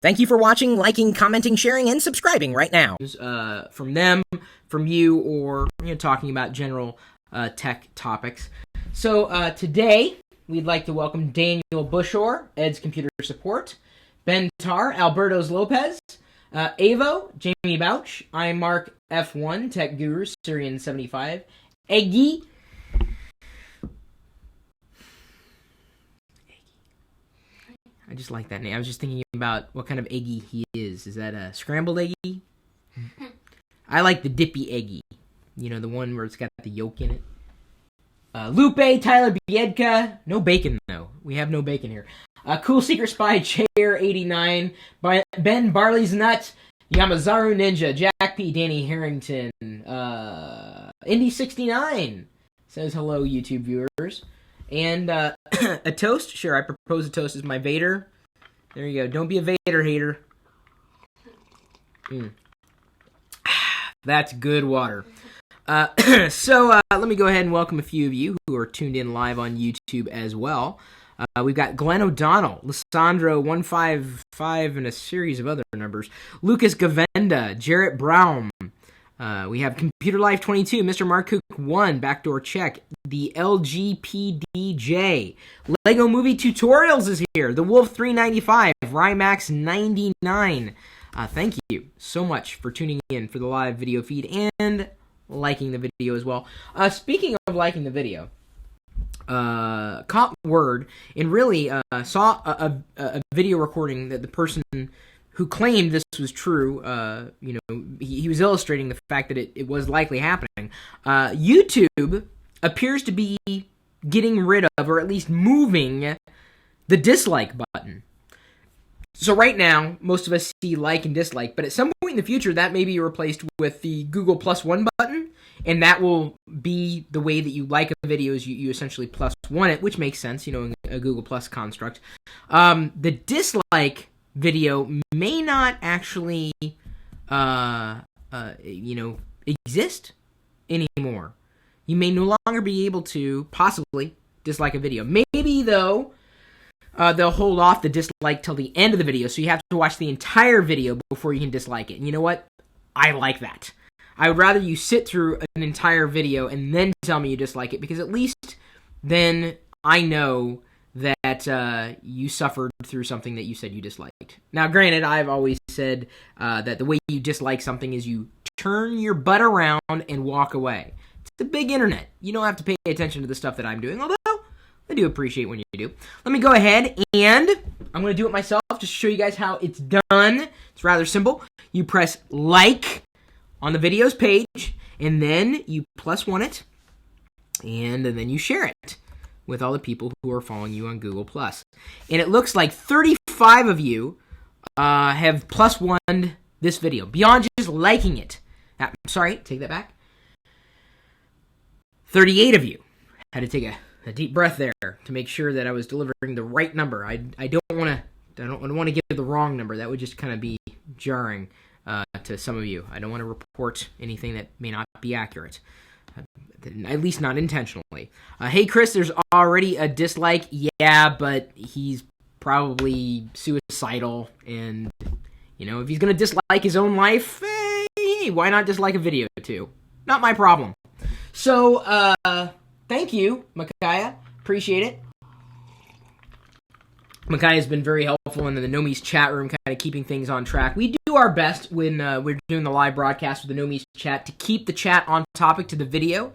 Thank you for watching, liking, commenting, sharing, and subscribing right now. From them, from you, or talking about general tech topics. So today, we'd like to welcome Daniel Bushore, Ed's Computer Support, Ben Tarr, Alberto's Lopez, Avo, Jamie Bouch, I'm Mark F1, Tech Guru, Syrian75, Eggy, I just like that name. I was just thinking about what kind of eggy he is. Is that a scrambled eggy? I like the dippy eggy. The one where it's got the yolk in it. Lupe, Tyler Biedka. No bacon, though. We have no bacon here. Cool Secret Spy, Chair 89. Ben Barley's Nut. Yamazaru Ninja. Jack P. Danny Harrington. Indy 69 says hello, YouTube viewers. And a toast? Sure, I propose a toast as my Vader. There you go. Don't be a Vader hater. That's good water. So let me go ahead and welcome a few of you who are tuned in live on YouTube as well. We've got Glenn O'Donnell, Lissandro 155, and a series of other numbers. Lucas Gavenda, Jarrett Brown. We have Computer Life 22, Mr. Mark Cook 1, Backdoor Check, the LGPDJ, Lego Movie Tutorials is here, The Wolf 395, Rymax 99. Thank you so much for tuning in for the live video feed and liking the video as well. Speaking of liking the video, caught word and really saw a video recording that the person who claimed this was true, he was illustrating the fact that it was likely happening. YouTube appears to be getting rid of, or at least moving, the dislike button. So right now, most of us see like and dislike, but at some point in the future, that may be replaced with the Google +1 button, and that will be the way that you like a video, is you essentially +1 it, which makes sense, in a Google Plus construct. The dislike video may not actually, exist anymore. You may no longer be able to possibly dislike a video. Maybe, though, they'll hold off the dislike till the end of the video, so you have to watch the entire video before you can dislike it. And you know what? I like that. I would rather you sit through an entire video and then tell me you dislike it, because at least then I know that you suffered through something that you said you disliked. Now, granted, I've always said that the way you dislike something is you turn your butt around and walk away. It's the big internet. You don't have to pay attention to the stuff that I'm doing, although I do appreciate when you do. Let me go ahead and I'm going to do it myself just to show you guys how it's done. It's rather simple. You press like on the videos page, and then you +1 it, and then you share it with all the people who are following you on Google+. And it looks like 35 of you have +1'd this video, beyond just liking it. Sorry, take that back. 38 of you had to take a deep breath there to make sure that I was delivering the right number. I don't want to give the wrong number. That would just kind of be jarring to some of you. I don't want to report anything that may not be accurate. At least not intentionally. Hey, Chris, there's already a dislike. Yeah, but he's probably suicidal. And, if he's going to dislike his own life, hey, why not dislike a video, too? Not my problem. So, thank you, Micaiah. Appreciate it. Micaiah has been very helpful in the Nomi's chat room, kind of keeping things on track. We do our best when we're doing the live broadcast with the Nomi's chat to keep the chat on topic to the video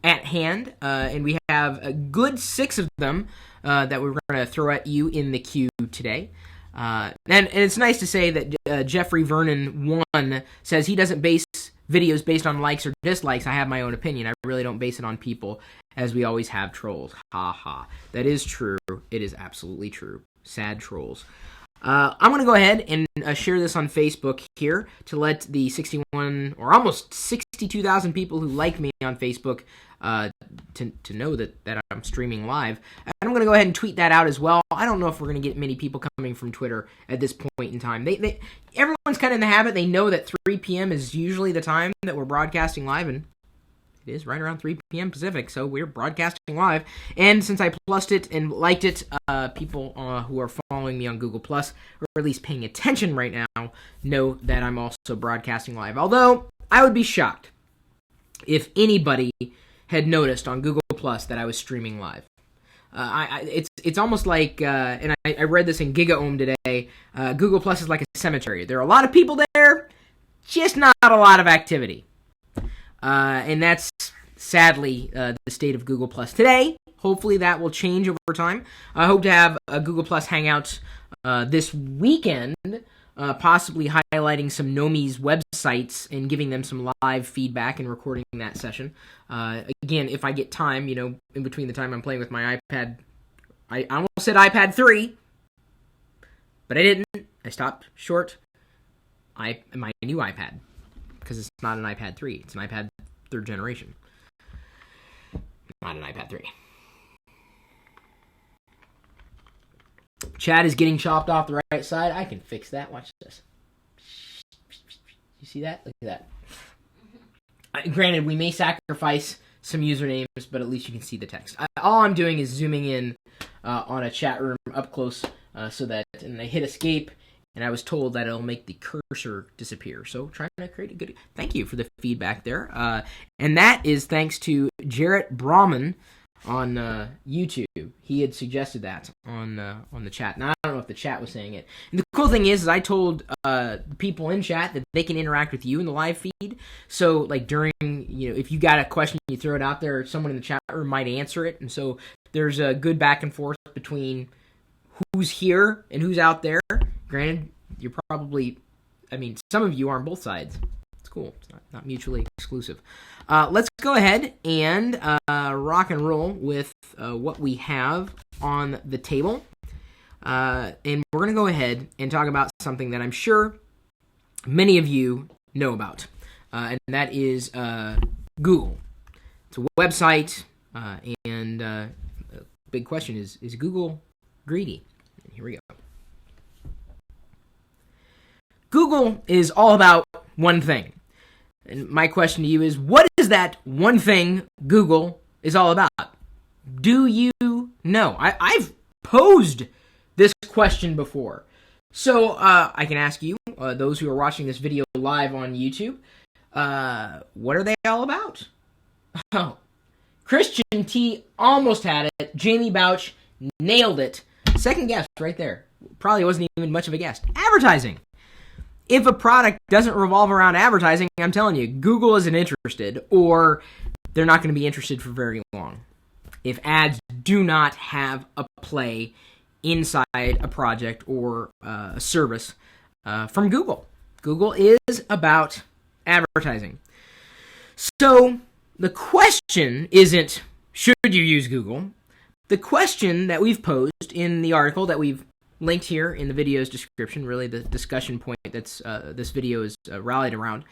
at hand, and we have a good 6 of them that we're going to throw at you in the queue today. And it's nice to say that Jeffrey Vernon 1 says he doesn't base videos based on likes or dislikes. I have my own opinion. I really don't base it on people, as we always have trolls. Ha ha. That is true. It is absolutely true. Sad trolls. I'm going to go ahead and share this on Facebook here to let the 61 or almost 62,000 people who like me on Facebook to know that I'm streaming live. And I'm going to go ahead and tweet that out as well. I don't know if we're going to get many people coming from Twitter at this point in time. Everyone's kind of in the habit. They know that 3 p.m. is usually the time that we're broadcasting live, and It is right around 3 p.m. Pacific, so we're broadcasting live. And since I plussed it and liked it, people who are following me on Google+, or at least paying attention right now, know that I'm also broadcasting live. Although, I would be shocked if anybody had noticed on Google+ that I was streaming live. It's almost like, and I read this in GigaOM today, Google Plus is like a cemetery. There are a lot of people there, just not a lot of activity. And that's sadly the state of Google Plus today. Hopefully that will change over time. I hope to have a Google Plus Hangout this weekend, possibly highlighting some Nomi's websites and giving them some live feedback and recording that session. Again, if I get time, in between the time I'm playing with my iPad, I almost said iPad 3, but I didn't. I stopped short. My new iPad, because it's not an iPad 3. It's an iPad 3rd generation. Not an iPad 3. Chad is getting chopped off the right side. I can fix that. Watch this. You see that? Look at that. Granted, we may sacrifice some usernames, but at least you can see the text. All I'm doing is zooming in on a chat room up close so that, and I hit escape, and I was told that it'll make the cursor disappear. So trying to create a good... Thank you for the feedback there. And that is thanks to Jarrett Brahman on YouTube. He had suggested that on the chat. Now, I don't know if the chat was saying it. And the cool thing is I told people in chat that they can interact with you in the live feed. So, like, during, if you got a question, you throw it out there, someone in the chat room might answer it. And so there's a good back and forth between who's here and who's out there. Granted, you're probably, some of you are on both sides. It's cool. It's not mutually exclusive. Let's go ahead and rock and roll with what we have on the table. And we're going to go ahead and talk about something that I'm sure many of you know about. And that is Google. It's a website. And the big question is Google greedy? And here we go. Google is all about one thing. And my question to you is, what is that one thing Google is all about? Do you know? I've posed this question before. So I can ask you, those who are watching this video live on YouTube, what are they all about? Oh, Christian T almost had it. Jamie Bouch nailed it. Second guess right there. Probably wasn't even much of a guess. Advertising. If a product doesn't revolve around advertising, I'm telling you, Google isn't interested, or they're not going to be interested for very long. If ads do not have a play inside a project or a service from Google. Google is about advertising. So the question isn't, should you use Google? The question that we've posed in the article that we've linked here in the video's description, really the discussion point that's this video is rallied around,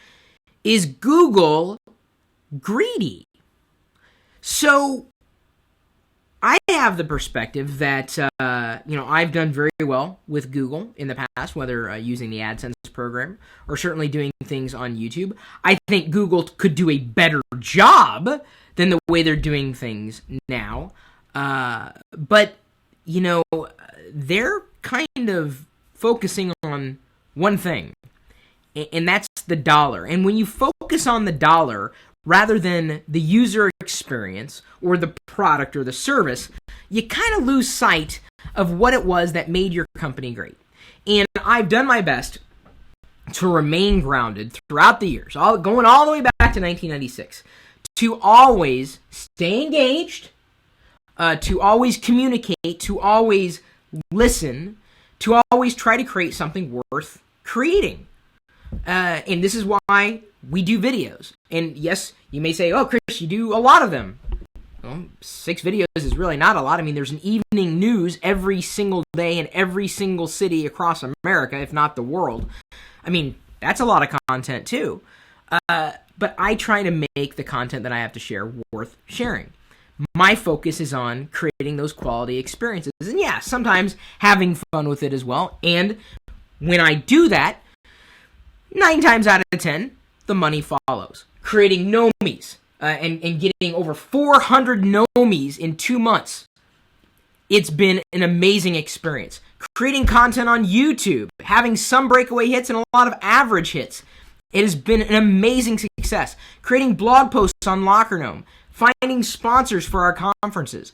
is Google greedy? So I have the perspective that I've done very well with Google in the past, whether using the AdSense program or certainly doing things on YouTube. I think Google could do a better job than the way they're doing things now. But they're kind of focusing on one thing, and that's the dollar. And when you focus on the dollar rather than the user experience or the product or the service, you kind of lose sight of what it was that made your company great. And I've done my best to remain grounded throughout the years, going all the way back to 1996, to always stay engaged, to always communicate, to always listen, to always try to create something worth creating. And this is why we do videos. And yes, you may say, oh, Chris, you do a lot of them. Well, 6 videos is really not a lot. There's an evening news every single day in every single city across America, if not the world. That's a lot of content too. But I try to make the content that I have to share worth sharing. My focus is on creating those quality experiences. And yeah, sometimes having fun with it as well. And when I do that, 9 times out of 10, the money follows. Creating Nomis, and getting over 400 nomies in 2 months. It's been an amazing experience. Creating content on YouTube, having some breakaway hits and a lot of average hits. It has been an amazing success. Creating blog posts on Locker Gnome, finding sponsors for our conferences.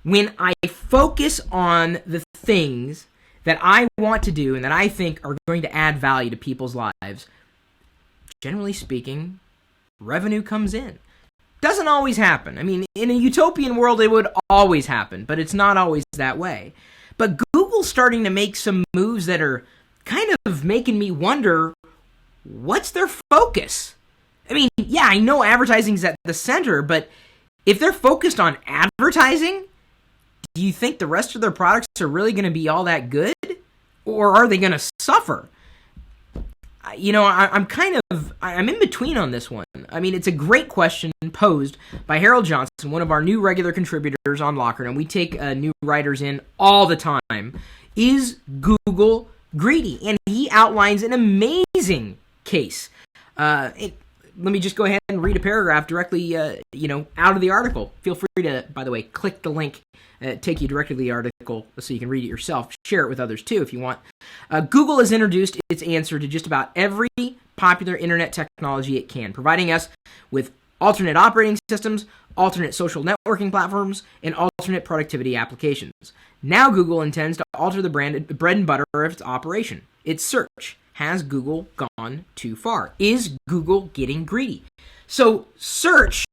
When I focus on the things that I want to do and that I think are going to add value to people's lives, generally speaking, revenue comes in. Doesn't always happen. I mean, in a utopian world, it would always happen, but it's not always that way. But Google's starting to make some moves that are kind of making me wonder, what's their focus? I mean, yeah, I know advertising's at the center, but if they're focused on advertising, do you think the rest of their products are really going to be all that good? Or are they going to suffer? You know, I'm in between on this one. I mean, it's a great question posed by Harold Johnson, one of our new regular contributors on Locker, and we take new writers in all the time. Is Google greedy? And he outlines an amazing case. Let me just go ahead and read a paragraph directly, out of the article. Feel free to, by the way, click the link, take you directly to the article so you can read it yourself. Share it with others, too, if you want. Google has introduced its answer to just about every popular internet technology it can, providing us with alternate operating systems, alternate social networking platforms, and alternate productivity applications. Now Google intends to alter the bread and butter of its operation, its search. Has Google gone too far? Is Google getting greedy? So search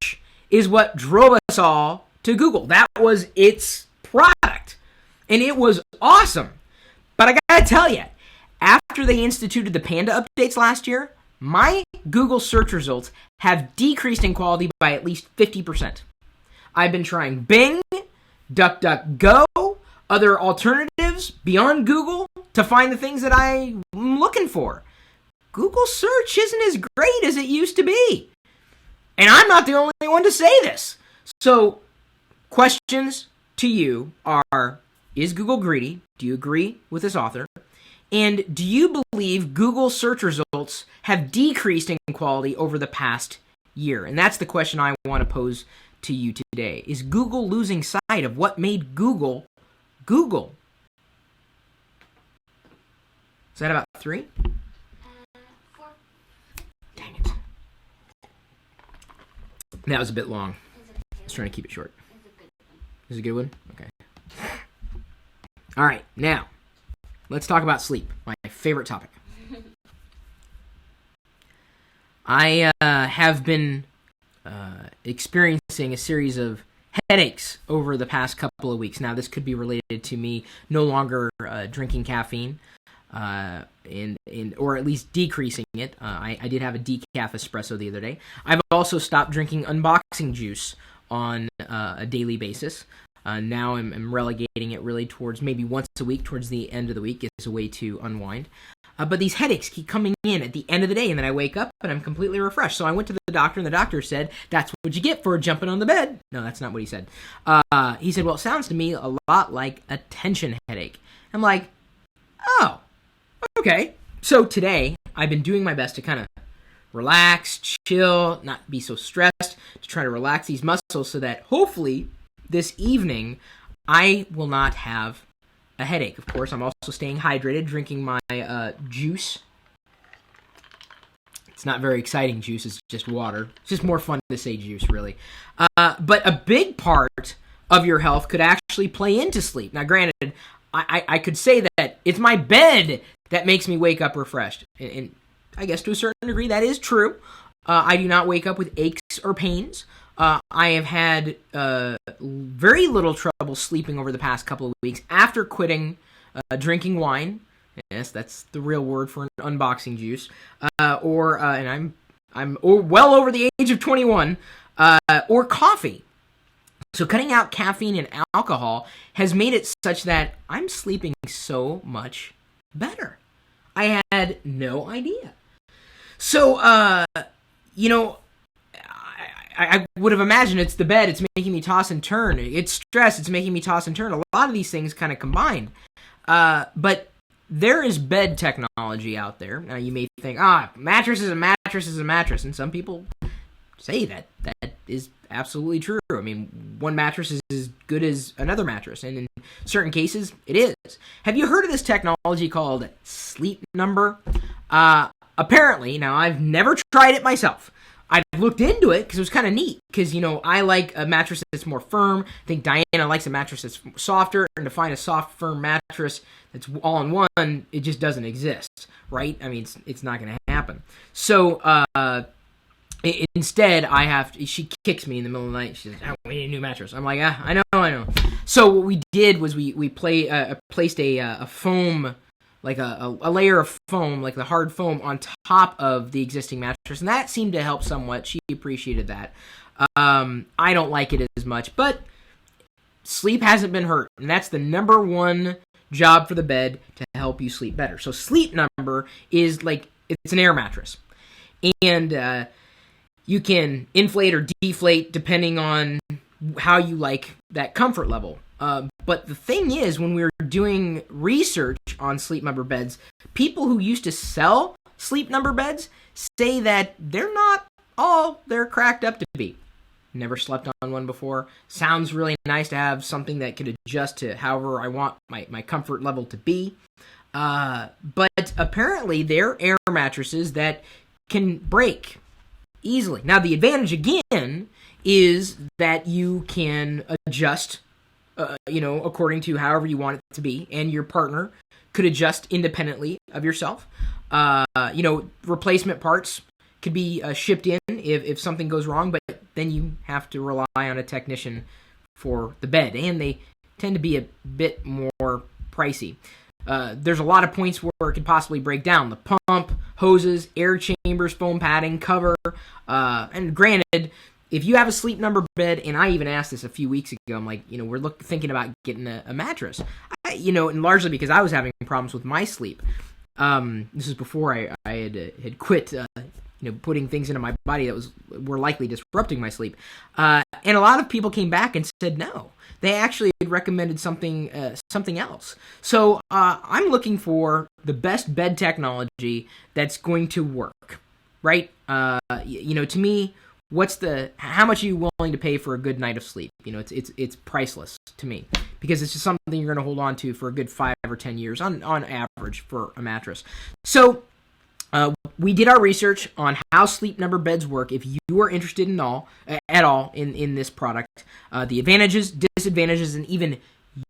is what drove us all to Google. That was its product. And it was awesome. But I gotta tell you, after they instituted the Panda updates last year, my Google search results have decreased in quality by at least 50%. I've been trying Bing, DuckDuckGo, other alternatives beyond Google to find the things that I'm looking for. Google search isn't as great as it used to be. And I'm not the only one to say this. So, questions to you are, is Google greedy? Do you agree with this author? And do you believe Google search results have decreased in quality over the past year? And that's the question I want to pose to you today. Is Google losing sight of what made Google Google? Is that about 3? 4. Dang it. That was a bit long. I was trying to keep it short. Is it a good one? Okay. All right, now, let's talk about sleep, my favorite topic. I have been experiencing a series of headaches over the past couple of weeks. Now, this could be related to me no longer drinking caffeine, or at least decreasing it. I did have a decaf espresso the other day. I've also stopped drinking unboxing juice on a daily basis. Now I'm relegating it really towards maybe once a week, towards the end of the week, as a way to unwind. But these headaches keep coming in at the end of the day, and then I wake up and I'm completely refreshed. So I went to the doctor, and the doctor said, "That's what you get for jumping on the bed." No, that's not what he said. He said, "Well, it sounds to me a lot like a tension headache." I'm like, oh, okay. So today, I've been doing my best to kind of relax, chill, not be so stressed, to try to relax these muscles so that hopefully this evening I will not have a headache. Of course, I'm also staying hydrated, drinking my juice. It's not very exciting juice, it's just water. It's just more fun to say juice, really. But a big part of your health could actually play into sleep. Now, granted, I could say that it's my bed that makes me wake up refreshed. And I guess to a certain degree that is true. I do not wake up with aches or pains. I have had very little trouble sleeping over the past couple of weeks after quitting drinking wine. Yes, that's the real word for an unboxing juice. And I'm well over the age of 21. Or coffee. So cutting out caffeine and alcohol has made it such that I'm sleeping so much better. I had no idea. So, I would have imagined it's the bed, it's making me toss and turn. It's stress, it's making me toss and turn. A lot of these things kind of combined. But there is bed technology out there. Now, you may think, mattress is a mattress is a mattress. And some people say that is absolutely true. I mean, one mattress is as good as another mattress, and in certain cases, it is. Have you heard of this technology called Sleep Number? Apparently, now I've never tried it myself. I've looked into it because it was kind of neat. Because, I like a mattress that's more firm. I think Diana likes a mattress that's softer. And to find a soft, firm mattress that's all in one, it just doesn't exist, right? I mean, it's not going to happen. So, instead, she kicks me in the middle of the night. She says, "Oh, we need a new mattress." I'm like, I know. So what we did was we placed a foam, like a layer of foam, like the hard foam, on top of the existing mattress, and that seemed to help somewhat. She appreciated that. I don't like it as much, but sleep hasn't been hurt, and that's the number one job for the bed, to help you sleep better. So Sleep Number is it's an air mattress, and you can inflate or deflate depending on how you like that comfort level. But the thing is, when we were doing research on Sleep Number beds, people who used to sell Sleep Number beds say that they're not all they're cracked up to be. Never slept on one before. Sounds really nice to have something that could adjust to however I want my comfort level to be. But apparently they're air mattresses that can break easily. Now, the advantage, again, is that you can adjust according to however you want it to be, and your partner could adjust independently of yourself. Replacement parts could be shipped in if something goes wrong, but then you have to rely on a technician for the bed, and they tend to be a bit more pricey. There's a lot of points where it could possibly break down. The pump, hoses, air chambers, foam padding, cover, and granted, if you have a Sleep Number bed, and I even asked this a few weeks ago, I'm like, we're thinking about getting a mattress. And largely because I was having problems with my sleep. This is before I had quit, putting things into my body that were likely disrupting my sleep. And a lot of people came back and said no. They actually had recommended something else. So I'm looking for the best bed technology that's going to work, right? To me, how much are you willing to pay for a good night of sleep? It's priceless to me, because it's just something you're going to hold on to for a good 5 or 10 years on average for a mattress. So we did our research on how Sleep Number beds work. If you are interested at all in this product, the advantages, disadvantages, and even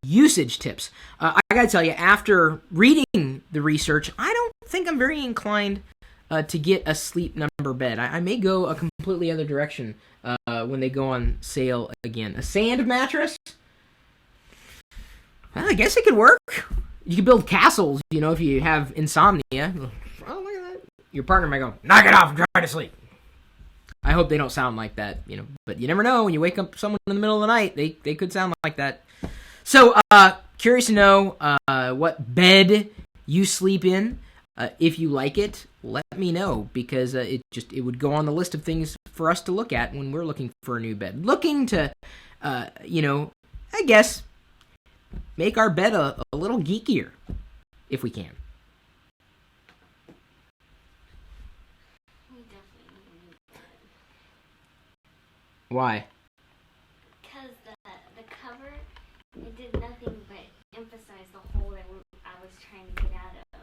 usage tips. I got to tell you, after reading the research, I don't think I'm very inclined to get a Sleep Number bed. I may go a completely other direction when they go on sale again. A sand mattress? Well, I guess it could work. You could build castles, if you have insomnia. Oh, look at that. Your partner might go, "Knock it off and try to sleep." I hope they don't sound like that, but you never know. When you wake up someone in the middle of the night, they could sound like that. So, curious to know what bed you sleep in. If you like it, let me know, because it would go on the list of things for us to look at when we're looking for a new bed. Looking to, I guess, make our bed a little geekier, if we can. We definitely need a new bed. Why? Because the cover, it did nothing but emphasize the hole that I was trying to get out of.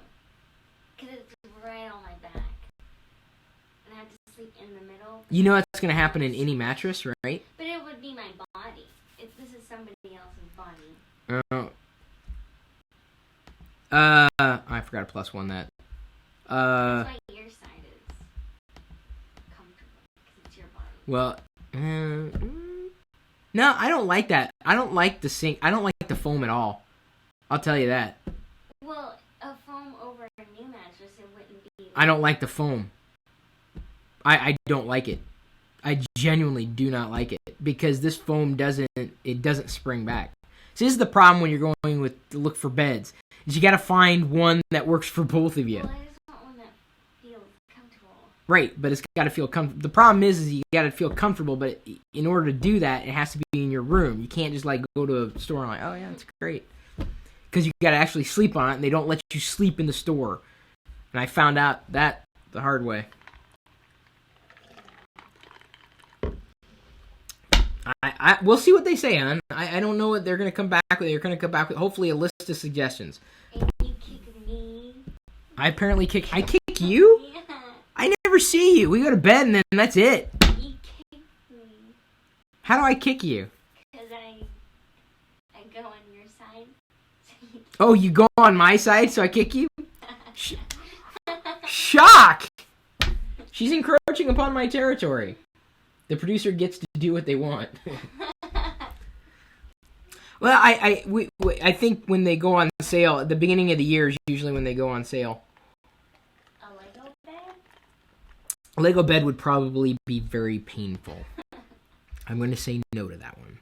Because it's right on my back. And I have to sleep in the middle. You know that's going to happen in any mattress, right? But it would be my body. This is somebody else's body. Oh. I forgot to plus one that. That's why your side is comfortable. Because it's your body. Well, no, I don't like that. I don't like the sink. I don't like the foam at all. I'll tell you that. Well, a foam over a new mattress, it wouldn't be. I don't like the foam. I don't like it. I genuinely do not like it, because this foam doesn't spring back. So this is the problem when you're going to look for beds, is you got to find one that works for both of you. Well, I just want one that feels comfortable. Right, but it's got to feel comfortable. The problem is you got to feel comfortable, but in order to do that, it has to be in your room. You can't just go to a store and oh yeah, it's great, because you got to actually sleep on it, and they don't let you sleep in the store. And I found out that the hard way. We'll see what they say, hon. I don't know what they're going to come back with. They're going to come back with hopefully a list of suggestions. And you kick me. I kick you? Yeah. I never see you. We go to bed and then that's it. You kick me. How do I kick you? Because I go on your side. Oh, you go on my side, so I kick you? Shock! She's encroaching upon my territory. The producer gets to do what they want. Well, I think when they go on sale, at the beginning of the year is usually when they go on sale. A Lego bed? A Lego bed would probably be very painful. I'm going to say no to that one.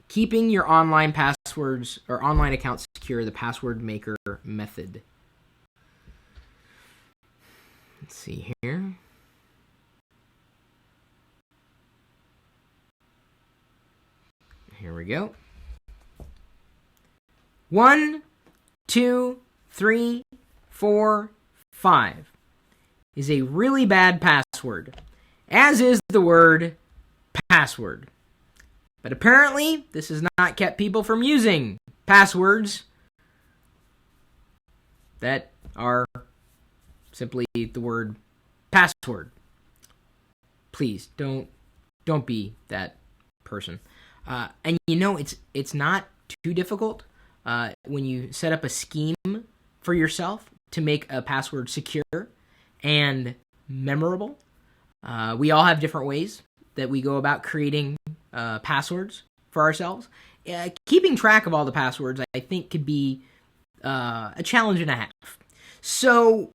Keeping your online passwords or online accounts secure, the PasswordMaker method. Let's see here. Here we go. 1, 2, 3, 4, 5 is a really bad password, as is the word password. But apparently, this has not kept people from using passwords that are simply the word password. Please don't be that person. And you know, it's not too difficult when you set up a scheme for yourself to make a password secure and memorable. We all have different ways that we go about creating passwords for ourselves. Keeping track of all the passwords, I think, could be a challenge and a half. So,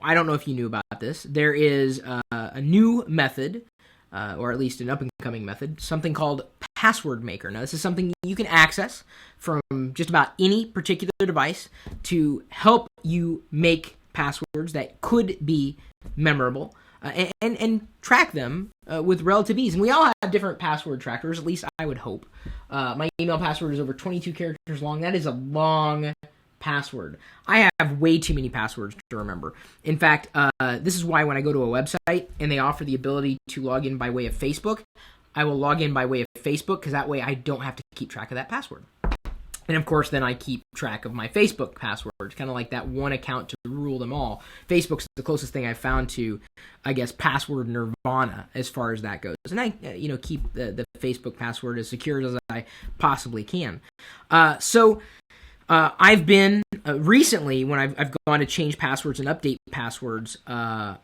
I don't know if you knew about this. There is a new method, or at least an up-and-coming method, something called PasswordMaker. Now, this is something you can access from just about any particular device to help you make passwords that could be memorable and track them with relative ease. And we all have different password trackers, at least I would hope. My email password is over 22 characters long. That is a long password. I have way too many passwords to remember. In fact, this is why when I go to a website and they offer the ability to log in by way of Facebook, I will log in by way of Facebook because that way I don't have to keep track of that password. And of course, then I keep track of my Facebook passwords, kind of like that one account to rule them all. Facebook's the closest thing I've found to, I guess, password nirvana as far as that goes. And I, keep the Facebook password as secure as I possibly can. So I've been recently when I've gone to change passwords and update passwords. I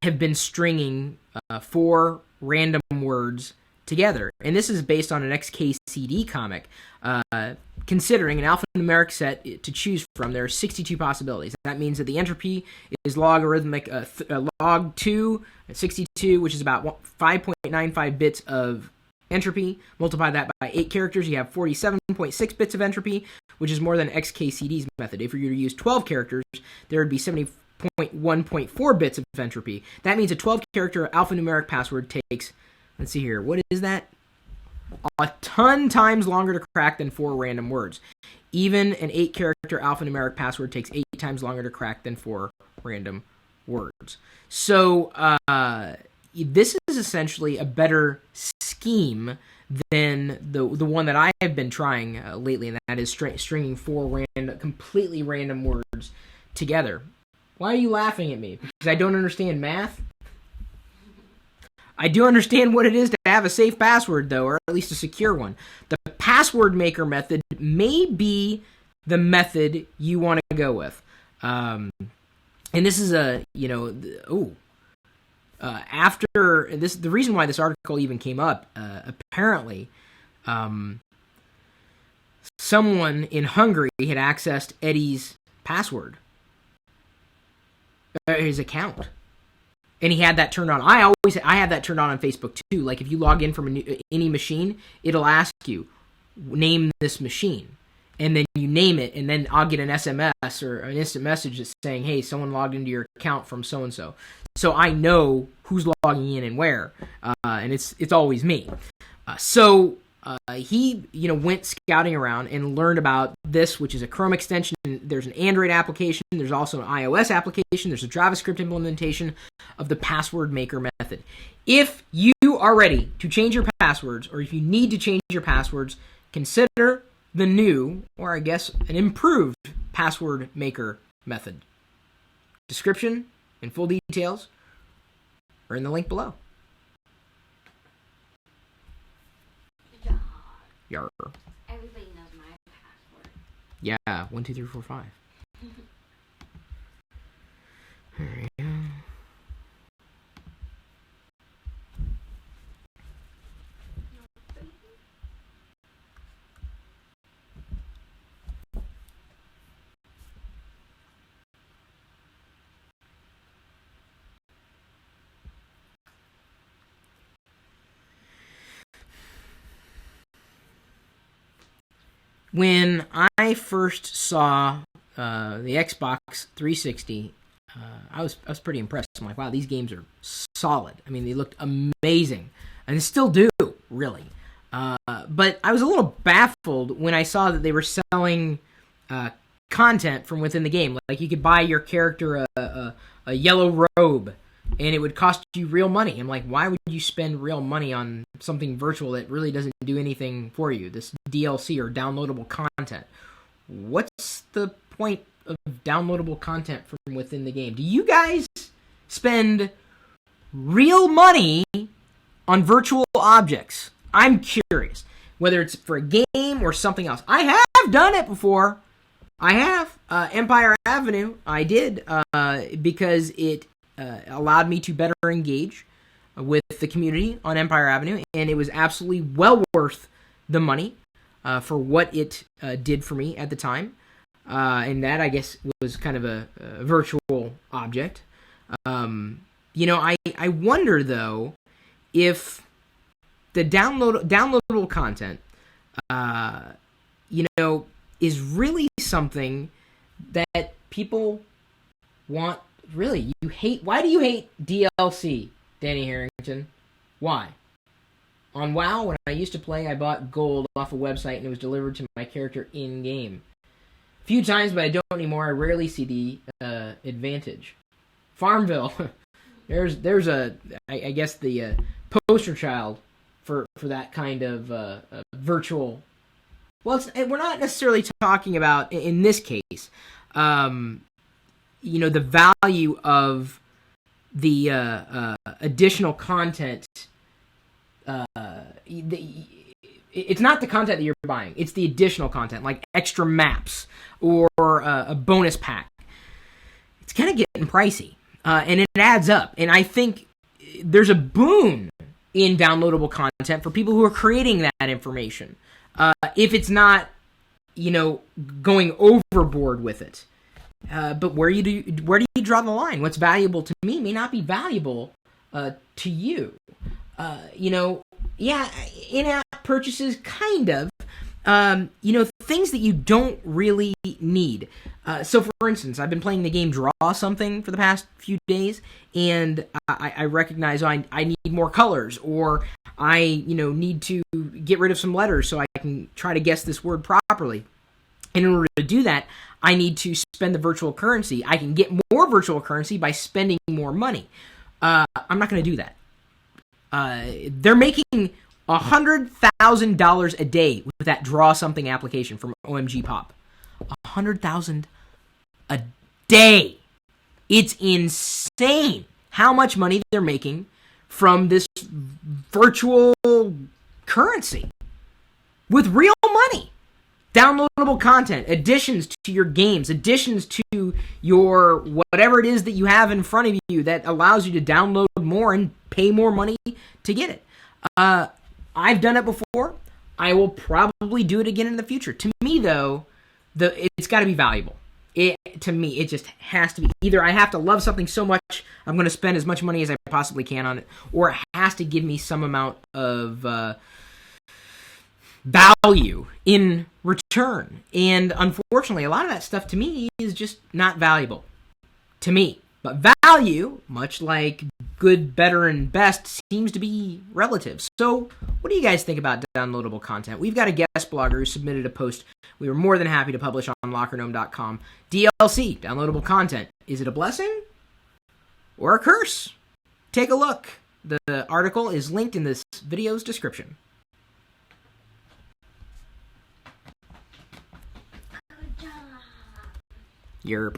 have been stringing 4 random words together, and this is based on an XKCD comic. Considering an alphanumeric set to choose from, there are 62 possibilities. That means that the entropy is logarithmic log 2 at 62, which is about 5.95 bits of entropy. Multiply that by 8 characters, you have 47.6 bits of entropy, which is more than XKCD's method. If you were to use 12 characters, there would be 70.1.4 bits of entropy. That means a 12-character alphanumeric password takes, let's see here, what is that? A ton times longer to crack than 4 random words. Even an 8-character alphanumeric password takes 8 times longer to crack than 4 random words. So, this is essentially a better scheme than the one that I have been trying lately, and that is stringing 4 completely random words together. Why are you laughing at me? Because I don't understand math? I do understand what it is to have a safe password, though, or at least a secure one. The PasswordMaker method may be the method you want to go with. And this is after this, the reason why this article even came up, apparently, someone in Hungary had accessed Eddie's password, his account, and he had that turned on. I have that turned on Facebook too. Like if you log in from any machine, it'll ask you name this machine, and then you name it, and then I'll get an SMS or an instant message that's saying, "Hey, someone logged into your account from so and so." So I know who's logging in and where, and it's always me. He went scouting around and learned about this, which is a Chrome extension. There's an Android application. There's also an iOS application. There's a JavaScript implementation of the PasswordMaker method. If you are ready to change your passwords, or if you need to change your passwords, consider the new, or I guess an improved, PasswordMaker method. Description and full details are in the link below. Yarr. Everybody knows my password. Yeah, 1, 2, 3, 4, 5. There we go. When I first saw the Xbox 360, I was pretty impressed. I'm like, wow, these games are solid. I mean, they looked amazing, and they still do, really. But I was a little baffled when I saw that they were selling content from within the game. Like, you could buy your character a yellow robe, and it would cost you real money. I'm like, why would you spend real money on something virtual that really doesn't do anything for you? This DLC or downloadable content. What's the point of downloadable content from within the game? Do you guys spend real money on virtual objects? I'm curious. Whether it's for a game or something else. I have done it before. I have. Empire Avenue, I did, because it allowed me to better engage with the community on Empire Avenue, and it was absolutely well worth the money for what it did for me at the time. And that, I guess, was kind of a virtual object. I wonder, though, if the downloadable content, is really something that people want. Really, you hate. Why do you hate DLC, Danny Harrington? Why? On WoW, when I used to play, I bought gold off a website and it was delivered to my character in-game. A few times, but I don't anymore. I rarely see the advantage. Farmville, there's a, I guess, the poster child for that kind of virtual. Well, we're not necessarily talking about, in this case, the value of the additional content. It's not the content that you're buying. It's the additional content, like extra maps or a bonus pack. It's kind of getting pricey, and it adds up. And I think there's a boon in downloadable content for people who are creating that information. If it's not, going overboard with it. But where do you draw the line? What's valuable to me may not be valuable to you. In-app purchases, kind of. Things that you don't really need. So, for instance, I've been playing the game Draw Something for the past few days, and I recognize I need more colors, or I need to get rid of some letters so I can try to guess this word properly. And in order to do that, I need to spend the virtual currency. I can get more virtual currency by spending more money. I'm not going to do that. They're making $100,000 a day with that Draw Something application from OMG Pop. $100,000 a day. It's insane how much money they're making from this virtual currency with real money. Downloadable content, additions to your games, additions to your whatever it is that you have in front of you that allows you to download more and pay more money to get it. I've done it before. I will probably do it again in the future. To me, though, it's got to be valuable. To me, it just has to be. Either I have to love something so much, I'm going to spend as much money as I possibly can on it, or it has to give me some amount of value in return. And unfortunately, a lot of that stuff to me is just not valuable to me. But value, much like good, better, and best, seems to be relative. So what do you guys think about downloadable content? We've got a guest blogger who submitted a post we were more than happy to publish on LockerGnome.com. DLC, downloadable content. Is it a blessing or a curse? Take a look. The article is linked in this video's description. Good job. Yerp.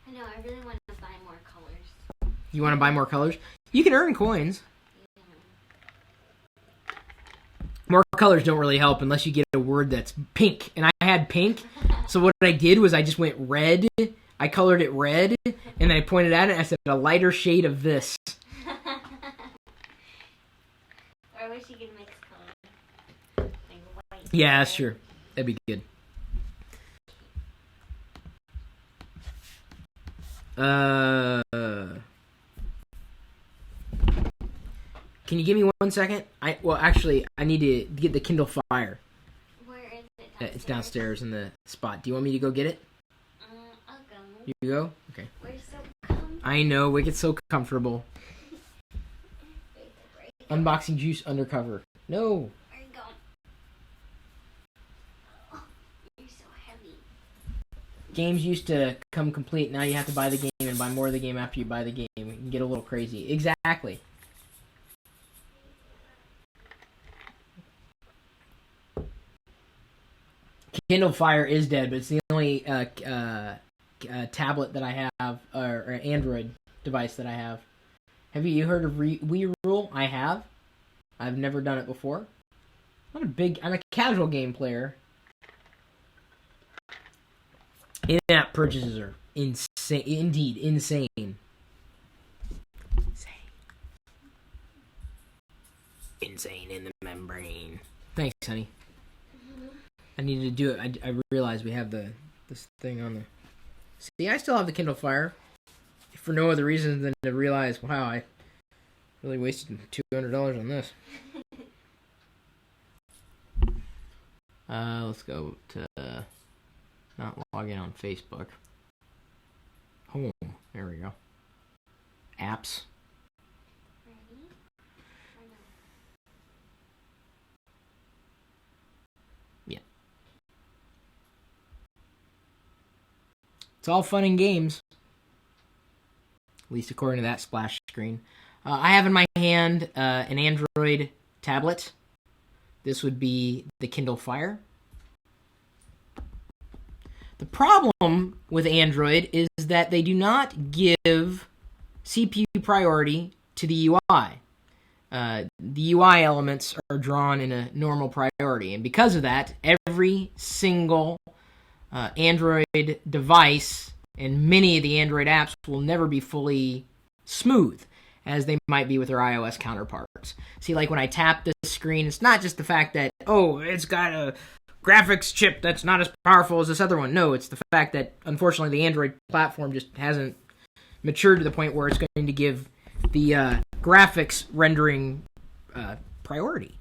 I know, I really want to buy more colors. You want to buy more colors? You can earn coins. Yeah. More colors don't really help unless you get a word that's pink. And I had pink, so what I did was I just went red. I colored it red, and I pointed at it and I said, a lighter shade of this. Or I wish you could mix colors. Like white. Yeah, sure. That'd be good. Can you give me 1 second? Actually, I need to get the Kindle Fire. Where is it? It's downstairs in the spot. Do you want me to go get it? I'll go. You go? Okay. We're so comfortable. I know, we get so comfortable. Unboxing juice undercover. No. Where you going? Oh, you're so heavy. Games used to come complete. Now you have to buy the game and buy more of the game after you buy the game. It can get a little crazy. Exactly. Kindle Fire is dead, but it's the only tablet that I have, or Android device that I have. Have you heard of Wii Rule? I have. I've never done it before. I'm a casual game player. In-app purchases are insane. Indeed, insane. Insane in the membrane. Thanks, honey. I needed to do it. I realized we have this thing on the... See, I still have the Kindle Fire. For no other reason than to realize, wow, I really wasted $200 on this. Let's go to... not log in on Facebook. Home. There we go. Apps. Ready? Or no? Yeah. It's all fun and games. At least according to that splash screen. I have in my hand an Android tablet. This would be the Kindle Fire. The problem with Android is that they do not give CPU priority to the UI. The UI elements are drawn in a normal priority, and because of that, every single Android device and many of the Android apps will never be fully smooth as they might be with their iOS counterparts. See, like when I tap this screen, it's not just the fact that, oh, it's got a graphics chip that's not as powerful as this other one. No, it's the fact that, unfortunately, the Android platform just hasn't matured to the point where it's going to give the graphics rendering priority.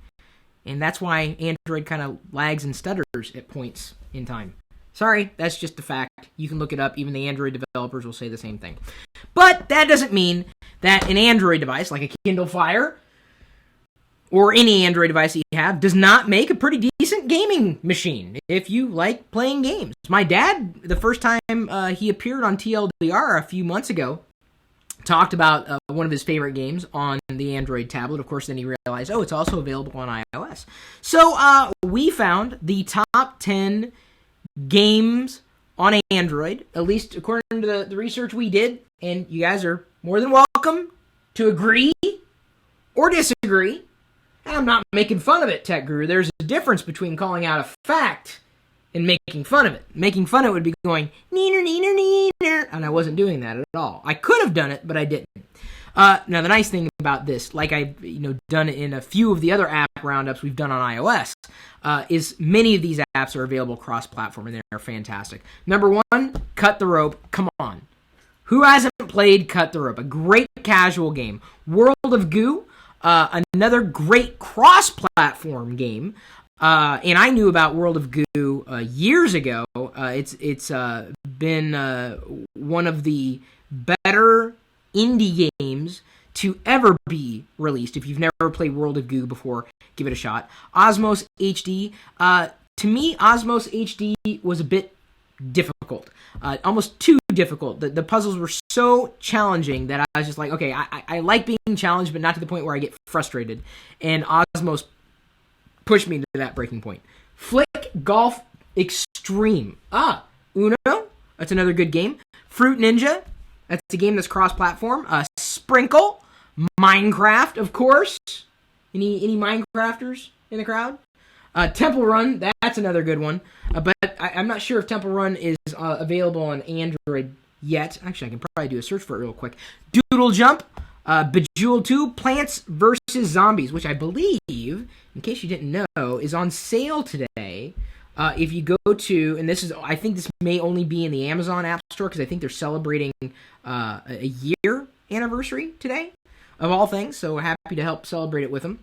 And that's why Android kind of lags and stutters at points in time. Sorry, that's just a fact. You can look it up. Even the Android developers will say the same thing. But that doesn't mean that an Android device, like a Kindle Fire, or any Android device that you have, does not make a pretty decent gaming machine if you like playing games. My dad, the first time he appeared on TLDR a few months ago, talked about one of his favorite games on the Android tablet. Of course, then he realized, oh, it's also available on iOS. So we found the top 10 games on Android, at least according to the research we did, and you guys are more than welcome to agree or disagree. And I'm not making fun of it, Tech Guru. There's a difference between calling out a fact and making fun of it. Making fun of it would be going, neener, neener, neener, and I wasn't doing that at all. I could have done it, but I didn't. Now, the nice thing about this, like I've done in a few of the other app roundups we've done on iOS, is many of these apps are available cross-platform, and they're fantastic. Number one, Cut the Rope. Come on. Who hasn't played Cut the Rope? A great casual game. World of Goo, another great cross-platform game. And I knew about World of Goo years ago. It's been one of the better indie games to ever be released. If you've never played World of Goo before, give it a shot. Osmos HD. To me, Osmos HD was a bit difficult, almost too difficult. The puzzles were so challenging that I was just like, okay, I like being challenged, but not to the point where I get frustrated. And Osmos pushed me to that breaking point. Flick Golf Extreme. Uno. That's another good game. Fruit Ninja. That's a game that's cross-platform. Sprinkle. Minecraft, of course. Any Minecrafters in the crowd? Temple Run. That's another good one. But I'm not sure if Temple Run is available on Android yet. Actually, I can probably do a search for it real quick. Doodle Jump. Bejeweled 2, Plants vs. Zombies, which I believe, in case you didn't know, is on sale today. If you go to, and I think this may only be in the Amazon App Store, because I think they're celebrating a year anniversary today, of all things, so happy to help celebrate it with them.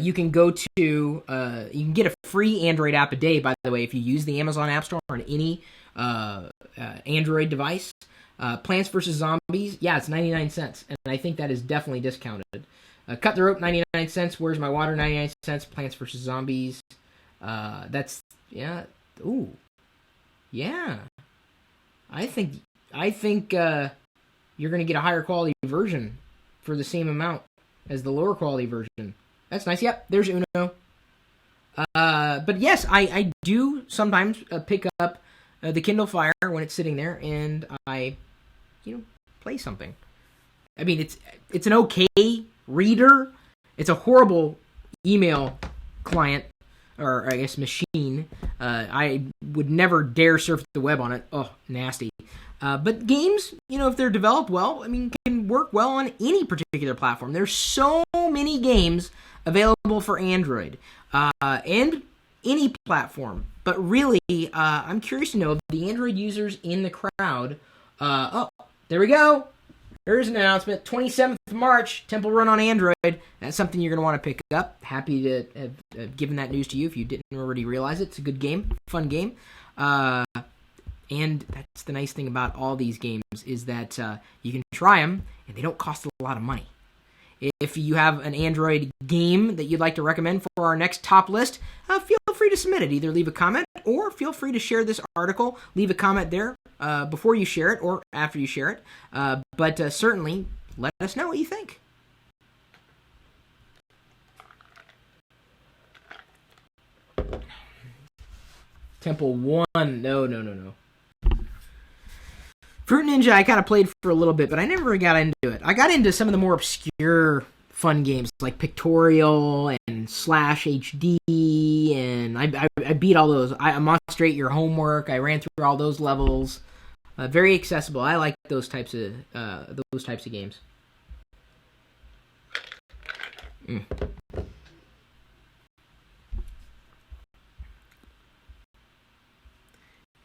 You can go to, you can get a free Android app a day, by the way, if you use the Amazon App Store on any Android device. Plants vs. Zombies, yeah, it's 99 cents, and I think that is definitely discounted. Cut the Rope, 99 cents. Where's My Water, 99 cents. Plants vs. Zombies. That's, yeah, ooh, yeah. I think you're going to get a higher quality version for the same amount as the lower quality version. That's nice. Yep, there's Uno. But yes, I do sometimes pick up the Kindle Fire when it's sitting there, and I, play something. I mean, it's an okay reader. It's a horrible email client, or I guess machine. I would never dare surf the web on it. Oh, nasty. But games, if they're developed well, can work well on any particular platform. There's so many games available for Android, and any platform. But really, I'm curious to know if the Android users in the crowd, there we go. There's an announcement. 27th of March, Temple Run on Android. That's something you're going to want to pick up. Happy to have given that news to you if you didn't already realize it. It's a good game, fun game. And that's the nice thing about all these games is that you can try them, and they don't cost a lot of money. If you have an Android game that you'd like to recommend for our next top list, feel free to submit it. Either leave a comment or feel free to share this article. Leave a comment there before you share it or after you share it. But certainly, let us know what you think. Temple 1. No. Fruit Ninja I kind of played for a little bit, but I never got into it. I got into some of the more obscure fun games like Pictorial and Slash HD, and I beat all those. I Monster Ate Your Homework. I ran through all those levels. Very accessible. I like those types of games.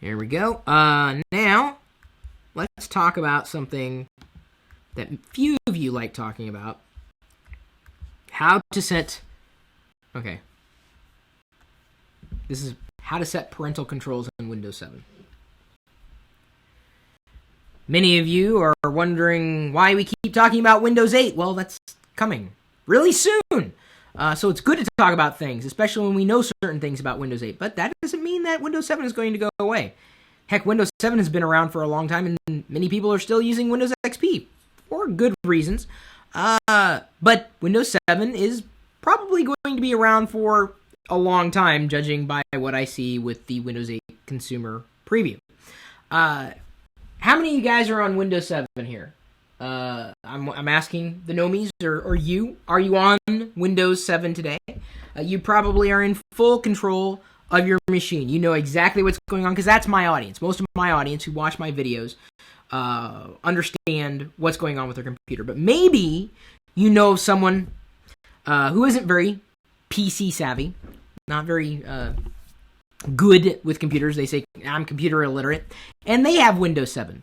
Here we go. Now, let's talk about something that few of you like talking about. How to set... Okay. This is how to set parental controls in Windows 7. Many of you are wondering why we keep talking about Windows 8. Well, that's coming really soon. So it's good to talk about things, especially when we know certain things about Windows 8. But that doesn't mean that Windows 7 is going to go away. Heck, Windows 7 has been around for a long time, and many people are still using Windows XP for good reasons. But Windows 7 is probably going to be around for a long time, judging by what I see with the Windows 8 consumer preview. How many of you guys are on Windows 7 here? I'm asking the Nomies or you. Are you on Windows 7 today? You probably are in full control of your machine. You know exactly what's going on because that's my audience. Most of my audience who watch my videos understand what's going on with their computer. But maybe you know someone who isn't very PC savvy, not very good with computers. They say, I'm computer illiterate, and they have Windows 7.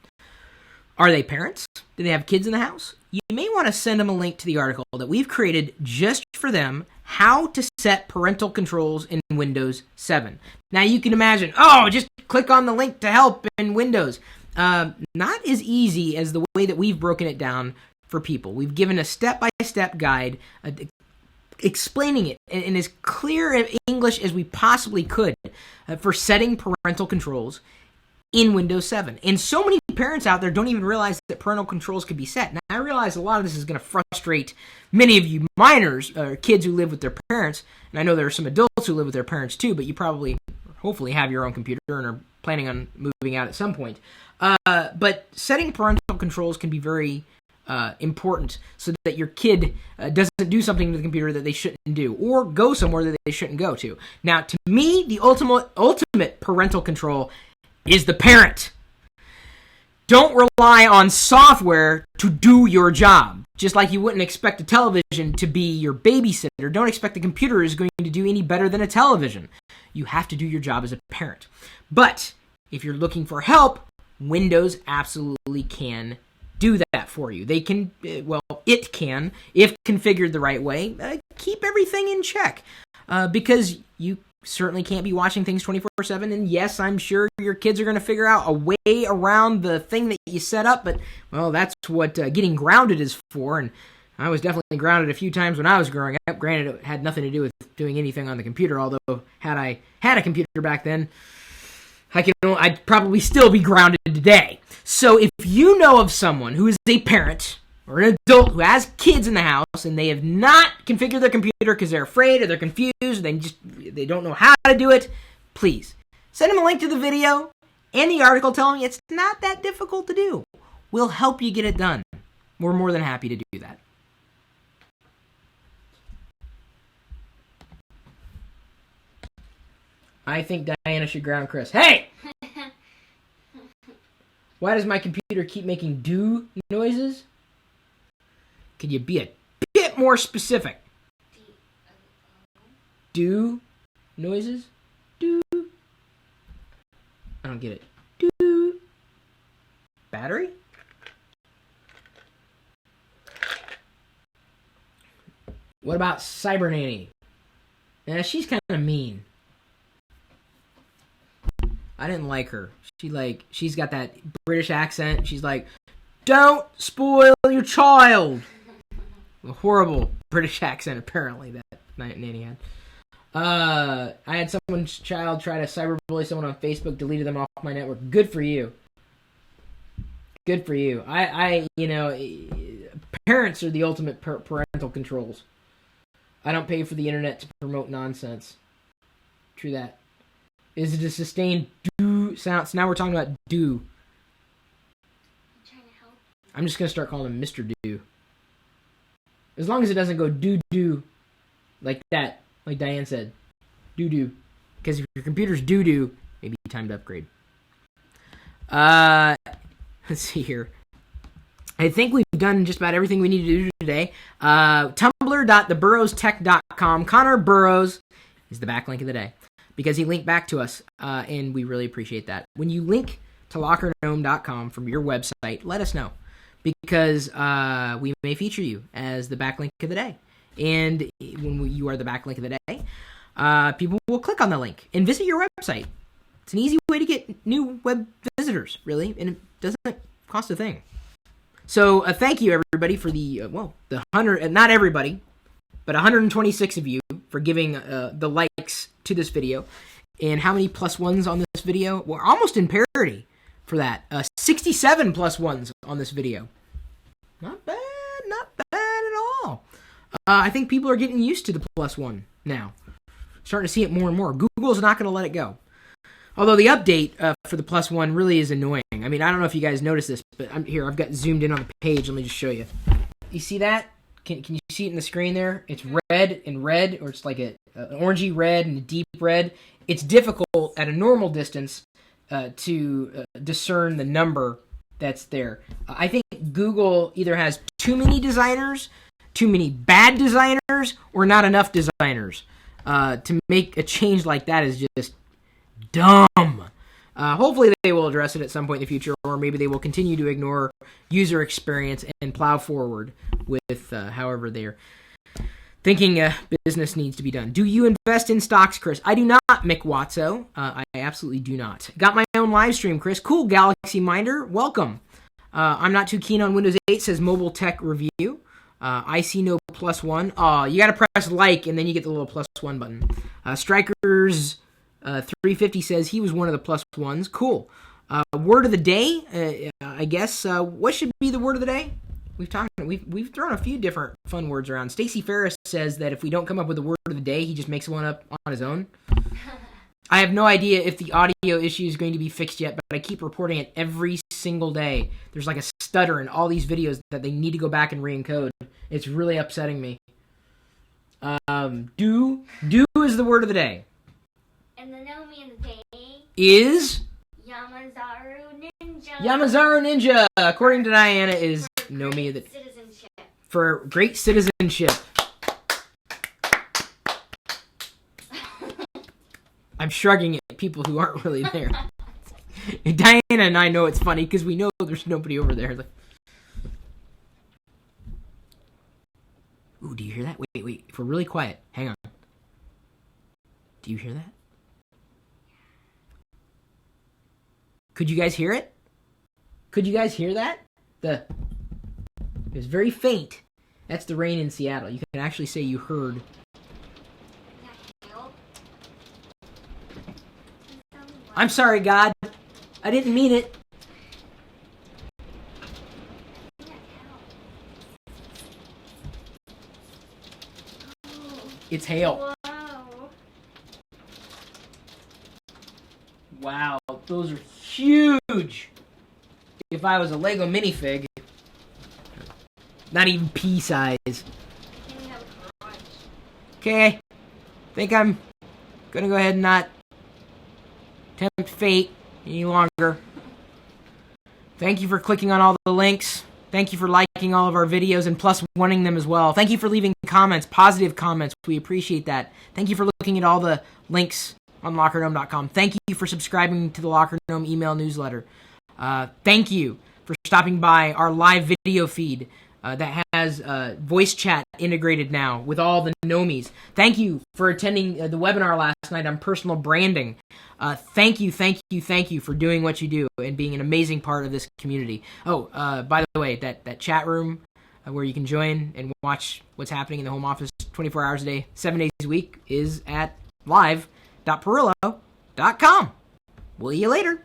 Are they parents? Do they have kids in the house? You may want to send them a link to the article that we've created just for them, how to set parental controls in Windows 7. Now you can imagine, just click on the link to help in Windows. Not as easy as the way that we've broken it down for people. We've given a step-by-step guide, kind explaining it in as clear English as we possibly could for setting parental controls in Windows 7. And so many parents out there don't even realize that parental controls can be set. Now, I realize a lot of this is going to frustrate many of you minors or kids who live with their parents. And I know there are some adults who live with their parents too, but you probably, hopefully, have your own computer and are planning on moving out at some point. But setting parental controls can be very important so that your kid doesn't do something to the computer that they shouldn't do or go somewhere that they shouldn't go to. Now, to me, the ultimate parental control is the parent. Don't rely on software to do your job. Just like you wouldn't expect a television to be your babysitter, don't expect the computer is going to do any better than a television. You have to do your job as a parent. But if you're looking for help, Windows absolutely can do that for you. They can, it can, if configured the right way, keep everything in check. Because you certainly can't be watching things 24/7, and yes, I'm sure your kids are going to figure out a way around the thing that you set up, but, well, that's what getting grounded is for, and I was definitely grounded a few times when I was growing up. Granted, it had nothing to do with doing anything on the computer, although had I had a computer back then, I'd probably still be grounded today. So if you know of someone who is a parent or an adult who has kids in the house and they have not configured their computer because they're afraid or they're confused or they don't know how to do it, please send them a link to the video and the article telling them it's not that difficult to do. We'll help you get it done. We're more than happy to do that. I think Diana should ground Chris. Hey! Why does my computer keep making do noises? Could you be a bit more specific? Do noises? Do. I don't get it. Do. Battery? What about Cyber Nanny? She's kind of mean. I didn't like her. She's got that British accent. She's like, don't spoil your child. A horrible British accent, apparently, that nanny had. I had someone's child try to cyberbully someone on Facebook, deleted them off my network. Good for you. Good for you. Parents are the ultimate parental controls. I don't pay for the internet to promote nonsense. True that. Is it a sustained do sound? So now we're talking about do. I'm trying to help. I'm just going to start calling him Mr. Do. As long as it doesn't go do-do like that, like Diane said. Do-do. Because if your computer's do-do, maybe time to upgrade. Let's see here. I think we've done just about everything we need to do today. Tumblr.theburrowstech.com. Connor Burrows is the backlink of the day because he linked back to us, and we really appreciate that. When you link to lockergnome.com from your website, let us know because we may feature you as the backlink of the day. And when you are the backlink of the day, people will click on the link and visit your website. It's an easy way to get new web visitors, really, and it doesn't cost a thing. So thank you, everybody, for the 100, not everybody, but 126 of you for giving the likes to this video. And how many plus ones on this video? We're almost in parity for that. 67 plus ones on this video. Not bad at all. I think people are getting used to the plus one now. Starting to see it more and more. Google's not going to let it go. Although the update for the plus one really is annoying. I mean, I don't know if you guys noticed this, but I've got zoomed in on the page. Let me just show you. You see that? Can you see it in the screen there? It's red, or it's like an orangey red and a deep red. It's difficult at a normal distance to discern the number that's there. I think Google either has too many designers, too many bad designers, or not enough designers. To make a change like that is just dumb. Hopefully they will address it at some point in the future, or maybe they will continue to ignore user experience and plow forward with however they're thinking business needs to be done. Do you invest in stocks, Chris? I do not, Mick Watso. I absolutely do not. Got my own live stream, Chris. Cool, Galaxy Minder. Welcome. I'm not too keen on Windows 8, says Mobile Tech Review. I see no +1. Oh, you got to press like, and then you get the little +1 button. Strikers 350 says he was one of the +1s. Cool. Word of the day, I guess. What should be the word of the day? We've thrown a few different fun words around. Stacey Ferris says that if we don't come up with a word of the day, he just makes one up on his own. I have no idea if the audio issue is going to be fixed yet, but I keep reporting it every single day. There's like a stutter in all these videos that they need to go back and re-encode. It's really upsetting me. Do is the word of the day. And the Nomi of the day is Yamazaru Ninja. Yamazaru Ninja, according to Diana, is Nomi of the citizenship. For great citizenship. I'm shrugging at people who aren't really there. Diana and I know it's funny because we know there's nobody over there. Like, ooh, do you hear that? Wait. If we're really quiet, hang on. Do you hear that? Could you guys hear it? Could you guys hear that? It was very faint. That's the rain in Seattle. You can actually say you heard. I'm sorry, God. I didn't mean it. It's hail. Wow, those are huge. If I was a Lego minifig, not even pea size. Okay, think I'm gonna go ahead and not tempt fate any longer. Thank you for clicking on all the links. Thank you for liking all of our videos and plus wanting them as well. Thank you for leaving comments, positive comments. We appreciate that. Thank you for looking at all the links on LockerGnome.com. Thank you for subscribing to the Locker Gnome email newsletter. Thank you for stopping by our live video feed that has voice chat integrated now with all the Gnomies. Thank you for attending the webinar last night on personal branding. Thank you for doing what you do and being an amazing part of this community. Oh, by the way, that chat room where you can join and watch what's happening in the home office 24 hours a day, 7 days a week is at live.Pirillo.com. Will you later?